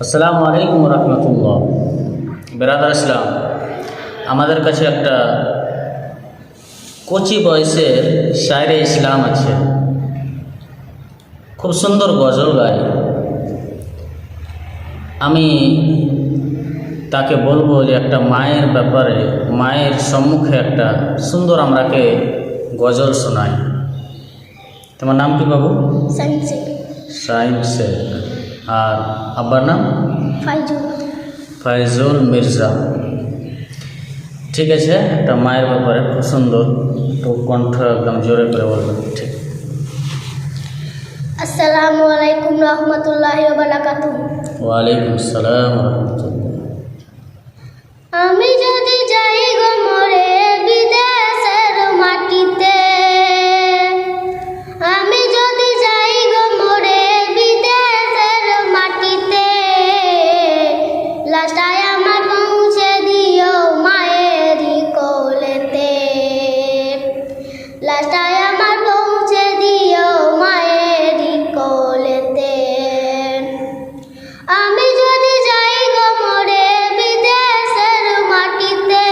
আসসালামু আলাইকুম রহমতুল্লাহ। বেরাদার ইসলাম, আমাদের কাছে একটা কচি বয়সের শায়রে ইসলাম আছে, খুব সুন্দর গজল গায়। আমি তাকে বলবো যে একটা মায়ের ব্যাপারে, মায়ের সম্মুখে একটা সুন্দর আমরাকে গজল শোনাই। তোমার নাম কি বাবু? শাহিন শেখ। আর আব্বার নাম? ফাইজুল মির্জা। ঠিক আছে, একটা মায়ের ব্যাপারে খুব সুন্দর, তো কণ্ঠ একদম জোরে করে বলবেন। ঠিক। আসসালামু আলাইকুম রহমতুল্লাহি ওয়া বারাকাতুহু। ওয়ালাইকুম আসসালাম রহমতুল্লাহ। আমি যদি যাই গো মরে বিদেশের মাটিতে, আমি যদি যাই গো মরে বিদেশের মাটিতে, লাশটায় আমার পৌঁছে দিও মায়েরই কোলেতে, লাশটায় আমার পৌঁছে দিও মায়েরই কোলেতে। আমি যদি যাই গো মরে বিদেশের মাটিতে,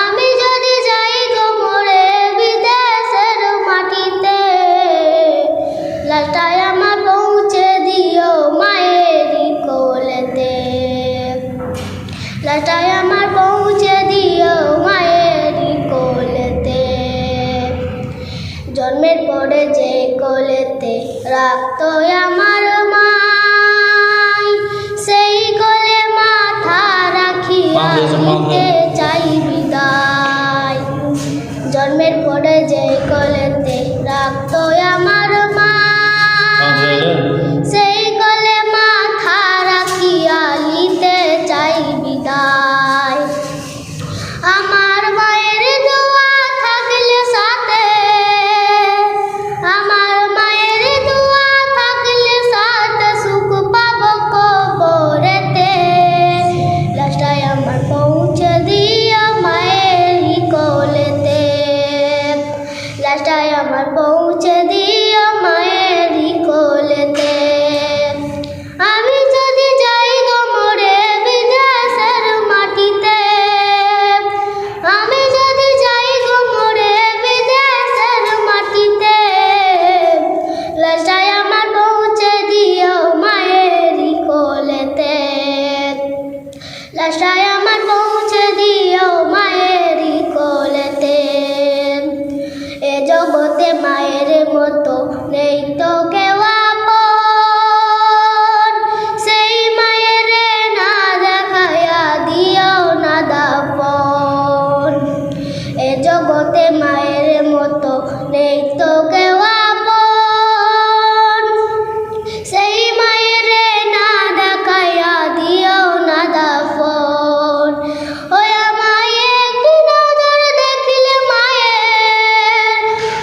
আমি যদি যাই গো মরে বিদেশের মাটিতে, লাশটায় আমার পৌঁছে দিও মায়েরই কোলেতে, লাশটায় আমার পৌঁছে দিও মায়েরই কোলেতে। জন্মের পরে যে কোলেতে রাখতো আমার মাই, সেই কোলে মাথা রাখিয়া নিতে চাই বিদায়। জন্মের পরে যে কোলেতে রাখতো আমার মাই, সেই কোলে মাথা রাখিয়া নিতে চাই বিদায়। আমার মায়ের দোয়া থাকলে সাথে, আমার মায়ের দোয়া থাকলে সাথে, সুখ পাবো কবরেতে। লাশটায় আমার পৌঁছে দিও মায়েরই কোলেতে, লাশটায় আমার পৌঁছে দিও মায়েরই কোলেতে। আমি যদি যাই গো মরে বিদেশের মাটিতে, আমি যদি যাই গো মরে বিদেশের মাটিতে, লাশটায় আমার পৌঁছে দিও মায়েরই কোলেতে, লাশটায় আমার পৌঁছে দিও মায়েরই কোলেতে। এ জগতে মায়ের মতো নেই তো কেউ আপন, সেই মায়ের না দেখায়া দিও না দাপন। এ জগতে মায়ের মতো নেই তো কেউ আপন, সেই মায়ের না দেখায়া দিও না দাপন। ওই আমায় একটি নজর দেখিলে মায়ের,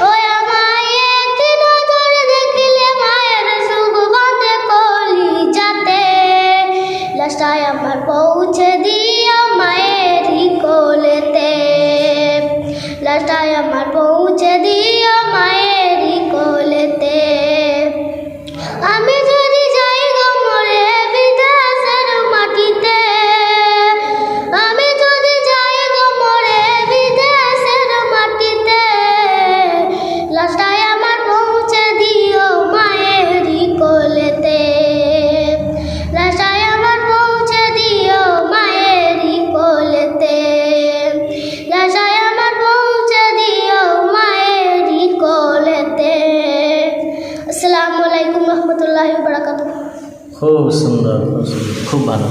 ওই আমায় একটি নজর দেখিলে মায়ের, সুখ বাঁধে কলিজাতে। লাশটায় আমার পৌঁছে দিও মায়েরই কোলেতে, লাশটায় আমার পৌঁছে দিও মায়েরই কোলেতে। আমি যদি যাই গো মরে বিদেশের মাটিতে, আমি যদি যাই গো মরে বিদেশের মাটিতে, লাশটায় আমার পৌঁছে দিও মায়েরই কোলেতে, লাশটায় আমার পৌঁছে দিও মায়েরই কোলেতে, লাশটায় আমার পৌঁছে দিও মায়েরই কোলেতে। আসসালামু আলাইকুম রহমতুল্লাহি ওয়া বারাকাতুহু। খুব সুন্দর, খুব সুন্দর, খুব ভালো।